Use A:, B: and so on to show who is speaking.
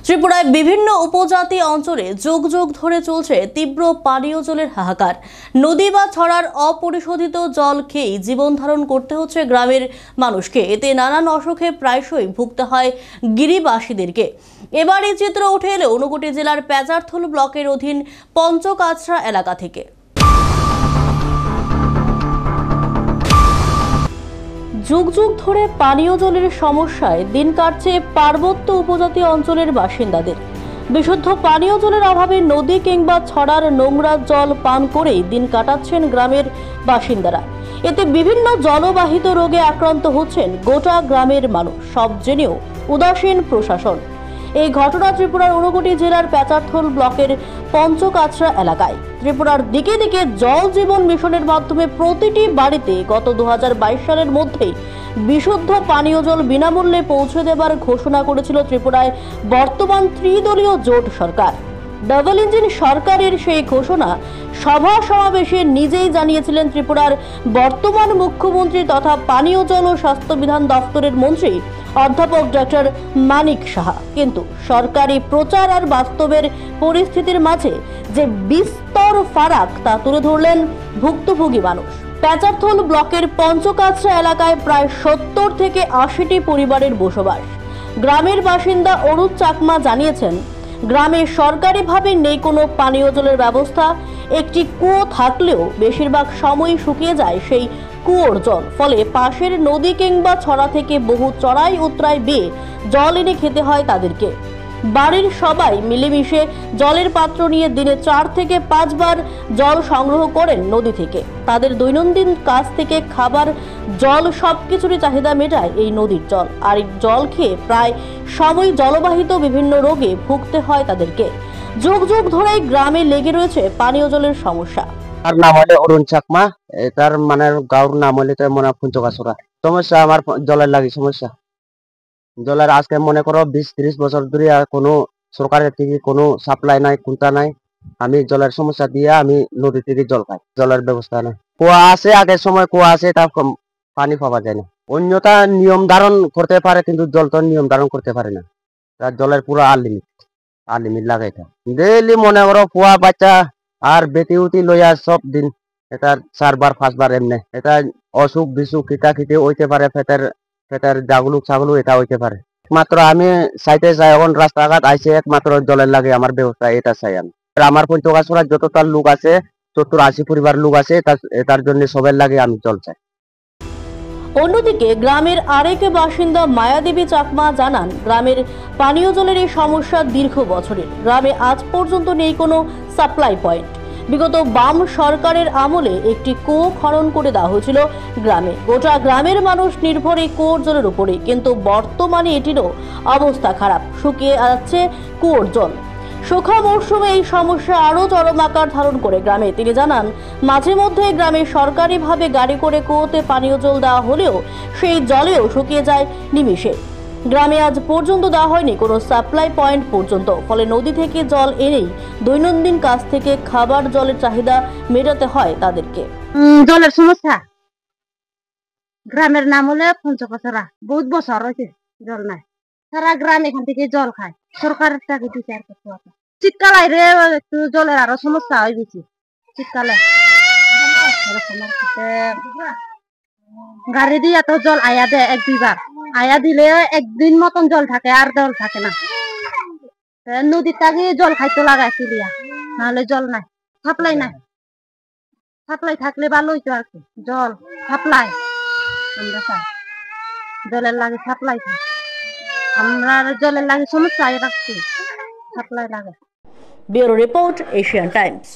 A: ত্রিপুরায় বিভিন্ন উপজাতি অঞ্চলে যুগ যুগ ধরে চলছে তীব্র পানীয় জলের হাহাকার। নদী বা ছড়ার অপরিশোধিত জল খেয়েই জীবন ধারণ করতে হচ্ছে গ্রামের মানুষকে। এতে নানান অসুখে প্রায়শই ভুগতে হয় গিরিবাসীদেরকে। এবার এই চিত্র উঠে এলো ঊনকোটি জেলার প্যাচারথল ব্লকের অধীন পঞ্চকাছড়া এলাকা থেকে। যুগ যুগ ধরে পানীয় জলের সমস্যায় দিন কাটছে পার্বত্য উপজাতি অঞ্চলের বাসিন্দাদের। বিশুদ্ধ পানীয় জলের অভাবে নদী কিংবা ছড়ার নোংরা জল পান করেই দিন কাটাচ্ছেন গ্রামের বাসিন্দারা। এতে বিভিন্ন জলবাহিত রোগে আক্রান্ত হচ্ছেন গোটা গ্রামের মানুষ। সব জেনেও উদাসীন প্রশাসন। এই ঘটনা ত্রিপুরার ঊনকোটি জেলার প্যাচারথল ব্লকের পঞ্চকাছড়া এলাকায়। ত্রিপুরার দিকে দিকে জল জীবন মিশনের মাধ্যমে প্রতিটি বাড়িতে গত 2022 সালের মধ্যেই বিশুদ্ধ পানীয় জল বিনামূল্যে পৌঁছে দেবার ঘোষণা করেছিল ত্রিপুরায় বর্তমান ত্রিদলীয় জোট সরকার। ডাবল ইঞ্জিন সরকারের সেই ঘোষণা সভা সমাবেশে নিজেই জানিয়েছিলেন ত্রিপুরার বর্তমান মুখ্যমন্ত্রী তথা পানীয় জল ও স্বাস্থ্য বিধান দপ্তরের মন্ত্রী অধ্যাপক ডক্টর মানিক সাহা। কিন্তু সরকারি প্রচার আর বাস্তবের পরিস্থিতির মাঝে যে বিস্তর ফারাক তা তুলে ধরলেন ভুক্তভোগী মানুষ। প্যাচারথল ব্লকের পঞ্চকাছড়া এলাকায় প্রায় 70 থেকে 80টি পরিবারের বসবাস। গ্রামের বাসিন্দা অরুণ চাকমা জানিয়েছেন, গ্রামে সরকারিভাবে নেই কোনো পানীয় জলের ব্যবস্থা। একটি কুয়ো থাকলেও বেশিরভাগ সময় শুকিয়ে যায় সেই কুয়োর জল। ফলে পাশের নদী কিংবা ছড়া থেকে বহু চড়াই উতরাই বেয়ে জল এনে খেতে হয় তাদেরকে। বাড়ির সবাই মিলেমিশে জলের পাত্র নিয়ে দিনে 4 থেকে 5 বার জল সংগ্রহ করেন নদী থেকে। তাদের দৈনন্দিন কাজ থেকে খাবার জল সবকিছুরই চাহিদা মেটায় এই নদীর জল। আর এই জল খেয়ে প্রায় সময় জলবাহিত বিভিন্ন রোগে ভুগতে হয় তাদেরকে। যুগ যুগ ধরেই গ্রামে লেগে রয়েছে পানীয় জলের সমস্যা।
B: তার নাম হলো অরুণ চাকমা। তার মানে গাঁর নাম হলে মনে পঞ্চকাছড়া। সমস্যা আমার জলের লাগে সমস্যা। জলের আজকে মনে করো 20-30 বছর ধরে কোনো সরকারের থেকে কোনো সাপ্লাই নাই, কোনটা নাই। আমি জলের সমস্যা দিয়ে আমি নদী থেকে জল খাই। জলের ব্যবস্থা নাই। কুয়া আছে, আগের সময় কুয়া আছে, তা পানি পাওয়া যায় না। অন্যটা নিয়ম ধারণ করতে পারে, কিন্তু জল তো নিয়ম ধারণ করতে পারে না। তার জলের পুরো আনলিমিট লাগাইতে ডেইলি মনে করো কুয়া বাচ্চা আর বেটি উটি লইয়া সব দিন এটা 4 বার 5 বার এমনি। এটা অসুখ বিসুখ খিটা হইতে পারে, পেটের জাগলুক ছাগলু এটা হইতে পারে। একমাত্র আমি সাইটে যাই, এখন রাস্তাঘাট আইসে একমাত্র জলের লাগে আমার ব্যবস্থা এটা চাই আমি। আমার পঞ্চকাছড়া যতটা লোক আছে 70-80 পরিবার লোক আছে, তার জন্য সবার লাগে আমি জল চাই।
A: অন্যদিকে গ্রামের আরেক বাসিন্দা মায়াদেবী চাকমা জানান, গ্রামের পানীয় জলের এই সমস্যা দীর্ঘ বছরের। গ্রামে আজ পর্যন্ত নেই কোনো সাপ্লাই পয়েন্ট। বিগত বাম সরকারের আমলে একটি কুয়ো খনন করে দেওয়া হয়েছিল গ্রামে। গোটা গ্রামের মানুষ নির্ভর এই কুয়োর জলের উপরে, কিন্তু বর্তমানে এটিরও অবস্থা খারাপ। শুকিয়ে যাচ্ছে কুয়োর জল। শুখা মৌসুমে এই সমস্যা আরও চরম আকার ধারণ করে গ্রামে। তিনি জানান, মাঝে মধ্যে গ্রামে সরকারিভাবে গাড়ি করে কুয়োতে পানীয় জল দেওয়া হলেও সেই জলেও শুকিয়ে যায় নিমিষে। গ্রামে আজ পর্যন্ত দেওয়া হয়নি কোনো সাপ্লাই পয়েন্ট পর্যন্ত। ফলে নদী থেকে জল এনেই দৈনন্দিন কাজ থেকে খাবার জলের চাহিদা মেটাতে হয় তাদেরকে।
C: জলের সমস্যা গ্রামের নাম হলে পঞ্চকাছড়া। বহুত বছর হয়েছে জল নাই। সারা গ্রাম এখান থেকে জল খায়, সরকারের টাকা দিচ্ছে আর কিছু। শীতকাল আইরে একটু জলের আরো সমস্যা হয় বেশি। শীতকালে গাড়ি দিয়ে এত জল আয়া দেয়, 1-2 বার আয়া দিলে একদিন মতন জল থাকে, আর জল থাকে না। নদীর তাকে জল খাইতে লাগায় তুলিয়া, নাহলে জল নাই, সাপ্লাই নাই। সাপ্লাই থাকলে ভালো হইতো আর কি। জল সাপ্লাই আমরা চাই, জলের লাগে সাপ্লাই থাকে। আমরা জলের লাগে সমস্যা রাখছি, সাপ্লাই লাগে।
A: Bureau report, Asian Times.